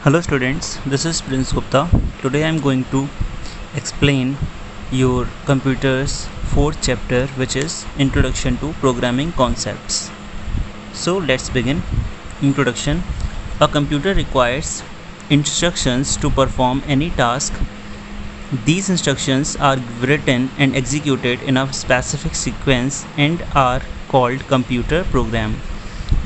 Hello students, this is Prince Gupta. Today I am going to explain your computer's fourth chapter, which is Introduction to Programming Concepts. So let's begin. Introduction. A computer requires instructions to perform any task. These instructions are written and executed in a specific sequence and are called computer program.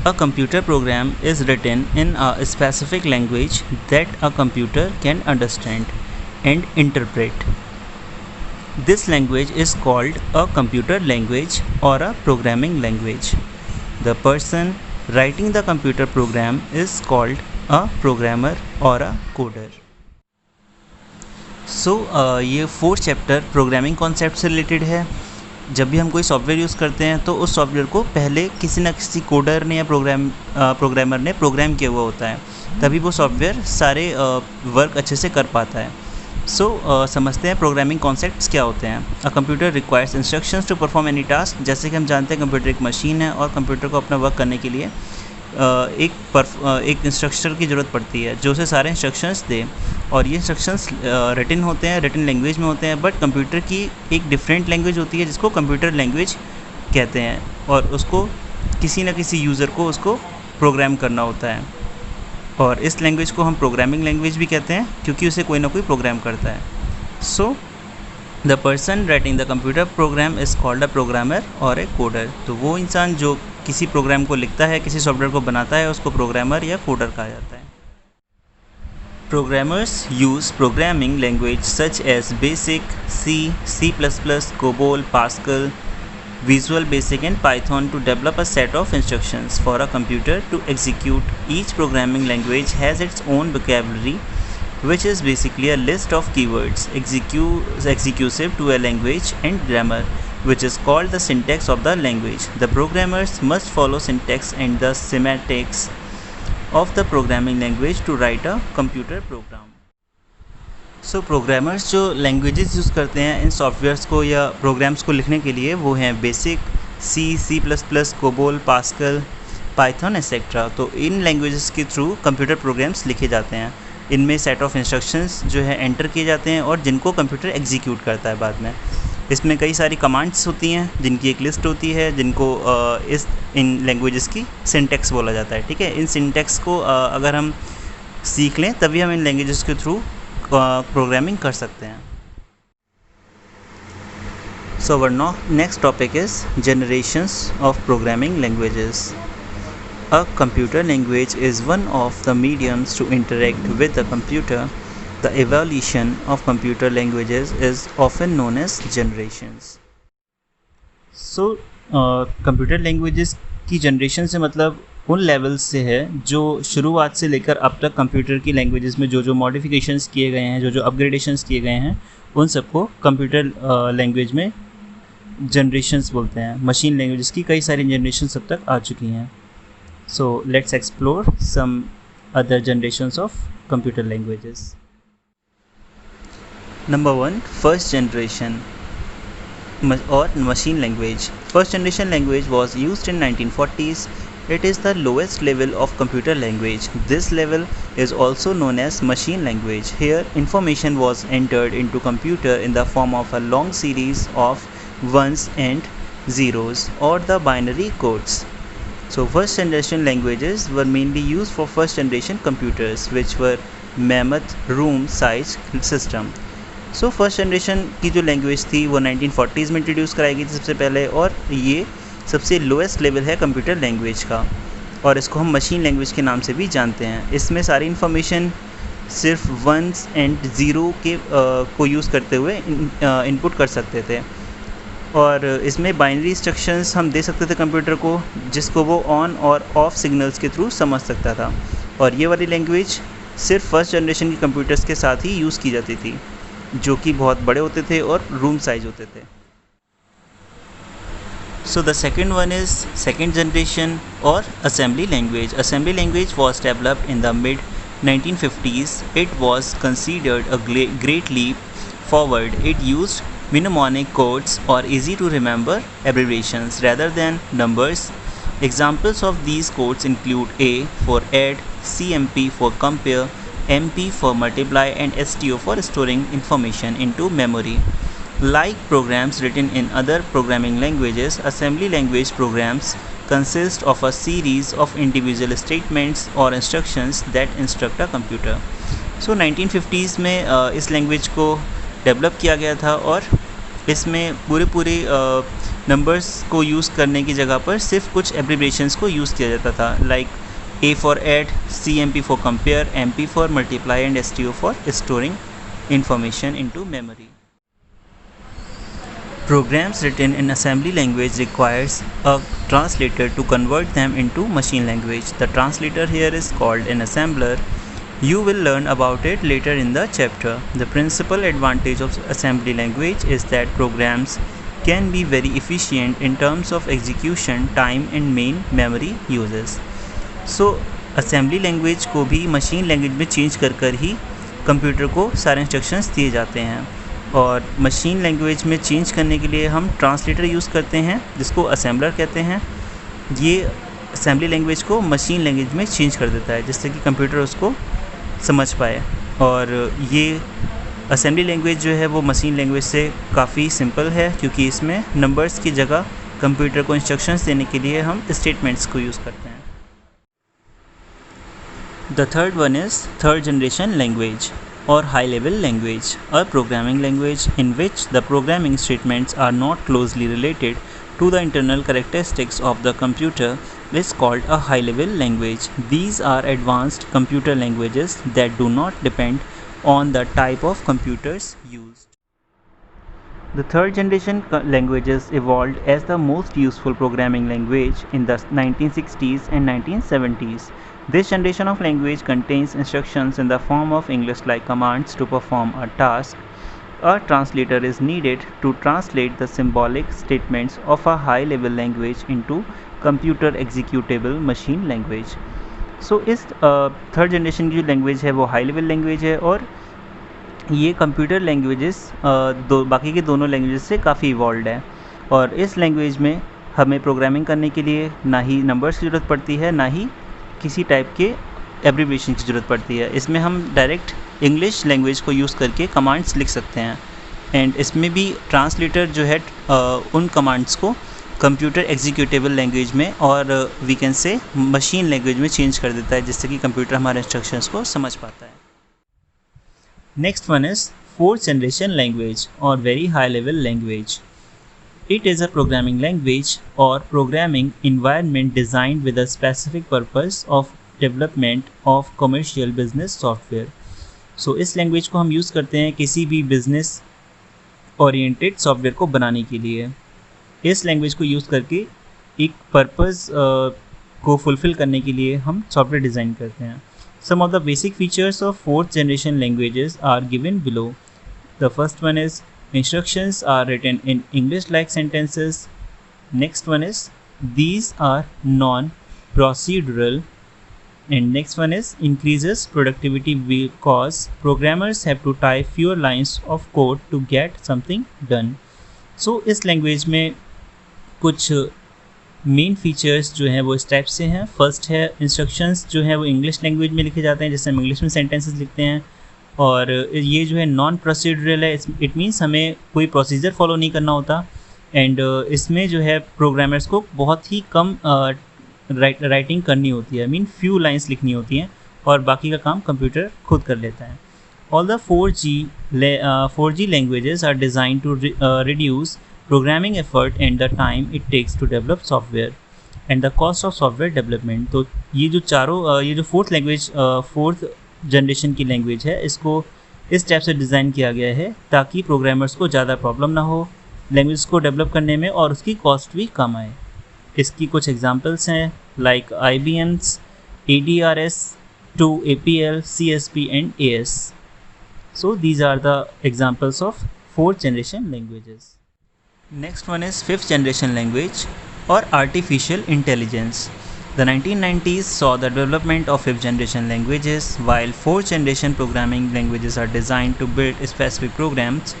A computer program is written in a specific language that a computer can understand and interpret. This language is called a computer language or a programming language. The person writing the computer program is called a programmer or a coder. ये fourth chapter programming concept से related है. जब भी हम कोई software use करते हैं तो उस सॉफ्टवेयर को पहले किसी न किसी कोडर ने या प्रोग्रामर ने प्रोग्राम किया हुआ होता है, तभी वो सॉफ्टवेयर सारे वर्क अच्छे से कर पाता है. समझते हैं प्रोग्रामिंग कॉन्सेप्ट्स क्या होते हैं. A computer requires instructions to perform any task. जैसे कि हम जानते हैं कंप्यूटर एक मशीन है और कंप्यूटर को अपना वर्क करने के लिए एक इंस्ट्रक्टर की ज़रूरत पड़ती है जो उसे सारे इंस्ट्रक्शंस दे, और ये इंस्ट्रक्शंस रिटन होते हैं, रिटन लैंग्वेज में होते हैं. बट कंप्यूटर की एक डिफरेंट लैंग्वेज होती है जिसको कंप्यूटर लैंग्वेज कहते हैं, और उसको किसी न किसी यूज़र को उसको प्रोग्राम करना होता है, और इस लैंग्वेज को हम प्रोग्रामिंग लैंग्वेज भी कहते हैं क्योंकि उसे कोई ना कोई प्रोग्राम करता है. So the person writing the computer program is called a programmer और ए कोडर. तो वो इंसान जो किसी प्रोग्राम को लिखता है, किसी सॉफ्टवेयर को बनाता है, उसको प्रोग्रामर या कोडर कहा जाता है. Programmers use programming language such as Basic, C, C++, COBOL, Pascal, Visual Basic and Python to develop a set of instructions for a computer to execute. Each programming language has its own vocabulary, which is basically a list of keywords exclusive to a language, and grammar, which is called the syntax of the language. The programmers must follow syntax and the semantics of the programming language to write a computer program. Programmers जो languages use करते हैं इन softwares को या programmes को लिखने के लिए वो हैं बेसिक, सी, C++, COBOL, pascal, Python etcetera. तो इन लैंग्वेजेस के थ्रू कंप्यूटर प्रोग्राम्स लिखे जाते हैं. इनमें सेट ऑफ इंस्ट्रक्शंस जो है एंटर किए जाते हैं और जिनको कंप्यूटर एग्जीक्यूट करता है बाद में. इसमें कई सारी कमांड्स होती हैं जिनकी एक लिस्ट होती है, जिनको इन लैंग्वेजेस की सिंटैक्स बोला जाता है. ठीक है, इन सिंटैक्स को अगर हम सीख लें तभी हम इन लैंग्वेजेस के थ्रू प्रोग्रामिंग कर सकते हैं. So our next topic is generations of programming languages. A computer language is one of the mediums to interact with the computer. The evolution of computer languages is often known as generations. Computer languages की generation से मतलब उन levels से है जो शुरुआत से लेकर अब तक कंप्यूटर की लैंग्वेजेस में जो मॉडिफिकेशंस किए गए हैं, जो अपग्रेडेशंस किए गए हैं, उन सबको कंप्यूटर लैंग्वेज में जनरेशंस बोलते हैं. मशीन लैंग्वेजेस की कई सारी जनरेशंस अब तक आ चुकी हैं. So let's explore some other generations of computer languages. Number 1, first generation or machine language. First generation language was used in 1940s. It is the lowest level of computer language. This level is also known as machine language. Here information was entered into computer in the form of a long series of ones and zeros or the binary codes. So first generation languages were mainly used for first generation computers, which were mammoth room size system. So first generation की जो language थी वो 1940s में introduce कराई गई थी सबसे पहले, और ये सबसे लोएस्ट लेवल है कंप्यूटर लैंग्वेज का, और इसको हम मशीन लैंग्वेज के नाम से भी जानते हैं. इसमें सारी इन्फॉर्मेशन सिर्फ वंस एंड ज़ीरो के को यूज़ करते हुए इनपुट कर सकते थे, और इसमें बाइनरी इंस्ट्रक्शंस हम दे सकते थे कंप्यूटर को, जिसको वो ऑन और ऑफ सिग्नल्स के थ्रू समझ सकता था. और ये वाली लैंग्वेज सिर्फ फर्स्ट जनरेशन के कंप्यूटर्स के साथ ही यूज़ की जाती थी, जो कि बहुत बड़े होते थे और रूम साइज होते थे. So the second one is second generation और assembly language. Assembly language was developed in the mid 1950s. It was considered a great leap forward. It used mnemonic codes or easy to remember abbreviations rather than numbers. Examples of these codes include A for add, CMP for compare, MP for multiply, and STO for storing information into memory. Like programs written in other programming languages, assembly language programs consist of a series of individual statements or instructions that instruct a computer. So 1950s में इस language को develop किया गया था और इसमें पूरे numbers को यूज़ करने की जगह पर सिर्फ कुछ एब्रिविएशंस को यूज़ किया जाता था, like A for add, CMP for compare, MP for multiply, and STO for storing information into memory. Programs written in assembly language requires a translator to convert them into machine language. The translator here is called an assembler. You will learn about it later in the chapter. The principal advantage of assembly language is that programs can be very efficient in terms of execution time and main memory uses. So assembly language को भी machine language में change कर ही computer को सारे instructions दिए जाते हैं, और मशीन लैंग्वेज में चेंज करने के लिए हम ट्रांसलेटर यूज़ करते हैं जिसको असेंबलर कहते हैं. ये असेंबली लैंग्वेज को मशीन लैंग्वेज में चेंज कर देता है जिससे कि कंप्यूटर उसको समझ पाए. और ये असेंबली लैंग्वेज जो है वो मशीन लैंग्वेज से काफ़ी सिंपल है क्योंकि इसमें नंबर्स की जगह कंप्यूटर को इंस्ट्रक्शंस देने के लिए हम स्टेटमेंट्स को यूज़ करते हैं. The third one is third generation language or high level language, a programming language in which the programming statements are not closely related to the internal characteristics of the computer is called a high level language. These are advanced computer languages that do not depend on the type of computers used. The third generation languages evolved as the most useful programming language in the 1960s and 1970s. This generation of language contains instructions in the form of English-like commands to perform a task. A translator is needed to translate the symbolic statements of a high-level language into computer executable machine language. So इस third generation की जो language है वो high level language है, और ये computer languages बाकी के दोनों लैंग्वेजेस से काफ़ी इवॉल्व है. और इस लैंग्वेज में हमें प्रोग्रामिंग करने के लिए ना ही नंबर्स की ज़रूरत पड़ती है, ना ही किसी टाइप के एब्रिविएशन की ज़रूरत पड़ती है. इसमें हम डायरेक्ट इंग्लिश लैंग्वेज को यूज़ करके कमांड्स लिख सकते हैं, एंड इसमें भी ट्रांसलेटर जो है उन कमांड्स को कंप्यूटर एग्जीक्यूटेबल लैंग्वेज में और we can say machine language में चेंज कर देता है जिससे कि कंप्यूटर हमारे इंस्ट्रक्शंस को समझ पाता है. Next one is fourth generation language और very high level language. It is a programming language or programming environment designed with a specific purpose of development of commercial business software. So इस language को हम use करते हैं किसी भी business oriented software को बनाने के लिए. इस लैंग्वेज को यूज़ करके एक पर्पस को फुलफ़िल करने के लिए हम सॉफ्टवेयर डिज़ाइन करते हैं. Some of the basic features of fourth generation languages are given below. The first one is instructions are written in English-like sentences. Next one is these are non-procedural. And next one is increases productivity because programmers have to type fewer lines of code to get something done. So इस language में कुछ main features जो हैं वो इस type से हैं. First है इंस्ट्रक्शंस जो हैं वो इंग्लिश लैंग्वेज में लिखे जाते हैं, जैसे हम इंग्लिश में सेंटेंसेस लिखते हैं. और ये जो है नॉन प्रोसीजरल है, इट मीन्स हमें कोई प्रोसीजर फॉलो नहीं करना होता. एंड इसमें जो है प्रोग्रामर्स को बहुत ही कम राइटिंग करनी होती है, फ्यू लाइंस लिखनी होती हैं, और बाकी का काम कंप्यूटर खुद कर लेता है. All the 4G languages are designed to reduce programming effort and the time it takes to develop software and the cost of software development. तो ये जो फोर्थ जनरेशन की लैंग्वेज है, इसको इस टाइप से डिज़ाइन किया गया है ताकि प्रोग्रामर्स को ज़्यादा प्रॉब्लम ना हो लैंग्वेज को डेवलप करने में, और उसकी कॉस्ट भी कम आए. इसकी कुछ एग्जांपल्स हैं like IBM's ADRS to APL, CSP and AS. So these are the examples of fourth generation languages. Next one is fifth generation language or artificial intelligence. The 1990s saw the development of fifth generation languages. While fourth generation programming languages are designed to build specific programs,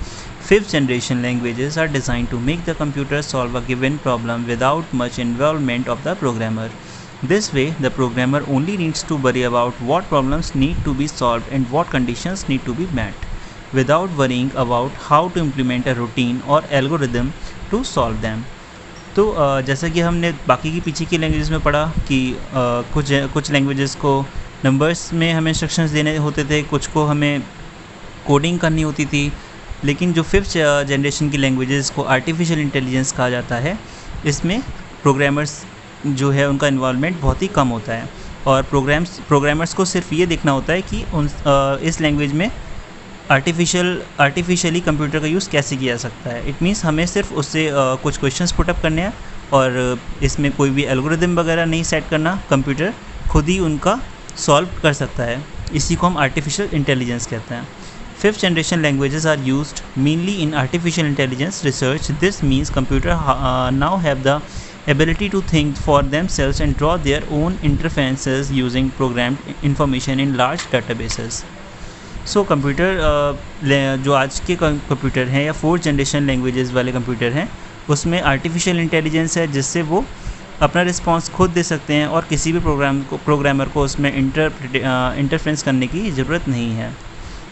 fifth generation languages are designed to make the computer solve a given problem without much involvement of the programmer. This way, the programmer only needs to worry about what problems need to be solved and what conditions need to be met, without worrying about how to implement a routine or algorithm to solve them. तो जैसा कि हमने बाकी की पीछे की languages में पढ़ा कि कुछ लैंग्वेजेस को नंबर्स में हमें इंस्ट्रक्शंस देने होते थे, कुछ को हमें कोडिंग करनी होती थी, लेकिन जो फिफ्थ जनरेशन की लैंग्वेजेस को आर्टिफिशियल इंटेलिजेंस कहा जाता है, इसमें प्रोग्रामर्स जो है उनका इन्वॉल्वमेंट बहुत ही कम होता है और प्रोग्रामर्स को सिर्फ ये देखना होता है कि इस लैंग्वेज में आर्टिफिशियली कंप्यूटर का यूज़ कैसे किया जा सकता है। इट मीन्स हमें सिर्फ उससे कुछ क्वेश्चंस पुटअप करने हैं और इसमें कोई भी एल्गोरिदम वगैरह नहीं सेट करना, कंप्यूटर खुद ही उनका सॉल्व कर सकता है। इसी को हम आर्टिफिशियल इंटेलिजेंस कहते हैं। Fifth generation languages are used mainly in artificial intelligence research. This means computer now have the ability to think for themselves and draw their own interferences using programmed information in large databases. So computer जो आज के computer हैं या fourth generation languages वाले computer हैं, उसमें artificial intelligence है जिससे वो अपना रिस्पांस खुद दे सकते हैं और किसी भी प्रोग्रामर को उसमें इंटरफेरेंस करने की ज़रूरत नहीं है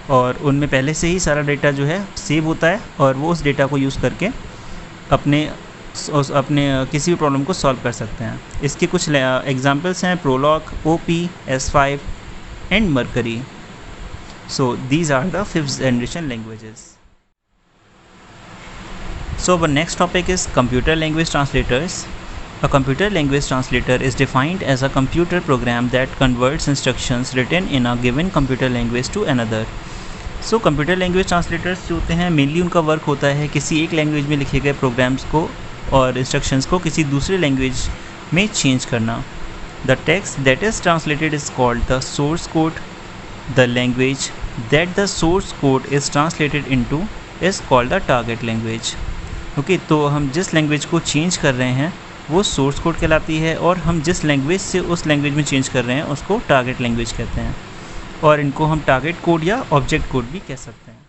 और उनमें पहले से ही सारा डेटा जो है सेव होता है और वो उस डेटा को यूज़ करके अपने किसी भी प्रॉब्लम को सॉल्व कर सकते हैं। इसके कुछ एग्जांपल्स हैं Prolog, OP, S5 and Mercury. So these are the fifth generation languages. So our next topic is computer language translators. A computer language translator is defined as a computer program that converts instructions written in a given computer language to another. So computer language translators जो होते हैं mainly उनका work होता है किसी एक language में लिखे गए प्रोग्राम्स को और इंस्ट्रक्शंस को किसी दूसरे लैंग्वेज में चेंज करना। The text that is translated is called the source code. The language that the source code is translated into is called the target language. Okay, तो हम जिस लैंग्वेज को चेंज कर रहे हैं वो सोर्स कोड कहलाती है और हम जिस लैंग्वेज से उस लैंग्वेज में चेंज कर रहे हैं उसको टारगेट लैंग्वेज कहते हैं और इनको हम टारगेट कोड या ऑब्जेक्ट कोड भी कह सकते हैं।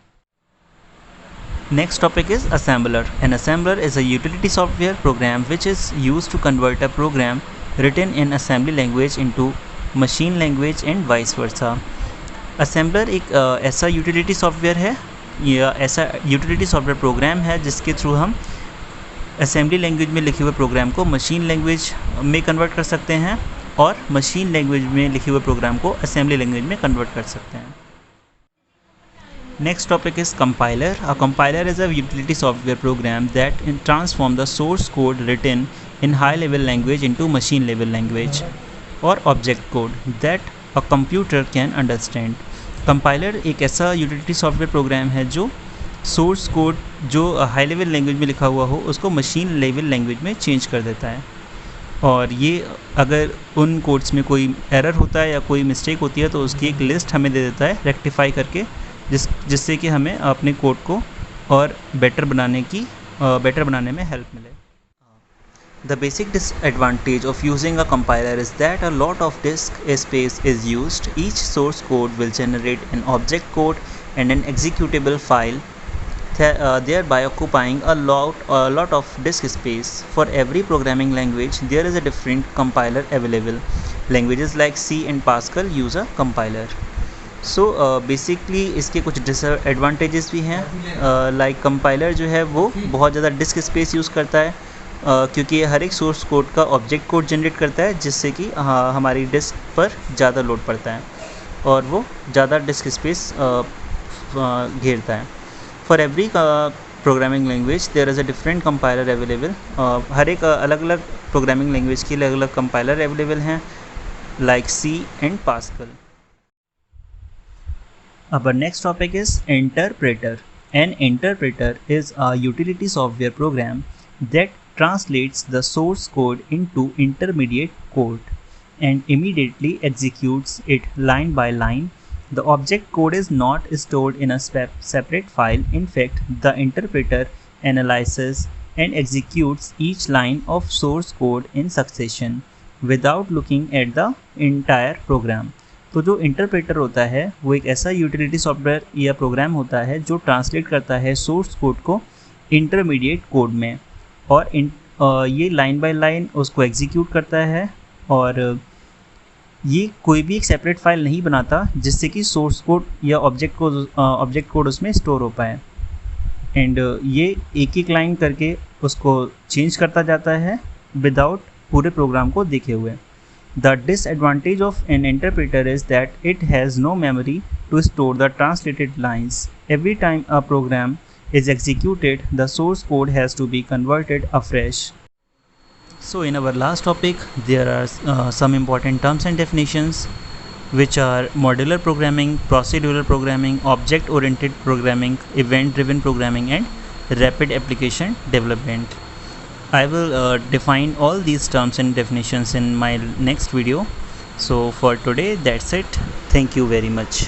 Next topic is assembler. An assembler is a utility software program which is used to convert a program written in assembly language into machine language and vice versa. Assembler एक ऐसा utility software है या ऐसा utility software program है जिसके through हम assembly language में लिखे हुए प्रोग्राम को मशीन लैंग्वेज में कन्वर्ट कर सकते हैं और मशीन लैंग्वेज में लिखे हुए प्रोग्राम को असेंबली लैंग्वेज में कन्वर्ट कर सकते हैं। Next topic is compiler. A compiler is a utility software program that transform the source code written in high level language into machine level language और object code that a computer can understand. Compiler एक ऐसा utility software program है जो source code जो high level language में लिखा हुआ हो उसको मशीन लेवल लैंग्वेज में चेंज कर देता है और ये अगर उन कोड्स में कोई एरर होता है या कोई मिस्टेक होती है तो उसकी एक लिस्ट हमें दे देता है रेक्टिफाई करके, जिससे कि हमें अपने कोड को और बेटर बनाने में हेल्प मिले। The basic disadvantage of using a compiler is that a lot of disk space is used. Each source code will generate an object code and an executable file, thereby occupying a lot of disk space. For every programming language, there is a different compiler available. Languages like C and Pascal use a compiler. So basically इसके कुछ disadvantages भी हैं, like compiler जो है वो बहुत ज़्यादा disk space use करता है क्योंकि हर एक सोर्स कोड का ऑब्जेक्ट कोड जनरेट करता है जिससे कि हमारी डिस्क पर ज़्यादा लोड पड़ता है और वो ज़्यादा डिस्क स्पेस घेरता है। For every programming language there is a different compiler available. हर एक अलग अलग प्रोग्रामिंग लैंग्वेज के अलग अलग कंपाइलर अवेलेबल हैं like C and Pascal. Our next topic is interpreter. An interpreter is a utility software program that translates the source code into intermediate code and immediately executes it line by line. The object code is not stored in a separate file. In fact, the interpreter analyzes and executes each line of source code in succession without looking at the entire program. तो जो interpreter होता है वो एक ऐसा utility software या programme होता है जो ट्रांसलेट करता है सोर्स कोड को इंटरमीडिएट कोड में और ये लाइन बाय लाइन उसको एग्जीक्यूट करता है और ये कोई भी एक सेपरेट फाइल नहीं बनाता जिससे कि सोर्स कोड या ऑब्जेक्ट कोड उसमें स्टोर हो पाए। एंड ये एक एक लाइन करके उसको चेंज करता जाता है विदाउट पूरे प्रोग्राम को देखे हुए। The disadvantage of an interpreter is that it has no memory to store the translated lines. Every time a program is executed, the source code has to be converted afresh. So in our last topic, there are some important terms and definitions, which are modular programming, procedural programming, object-oriented programming, event-driven programming, and rapid application development. I will define all these terms and definitions in my next video. So for today, that's it. Thank you very much.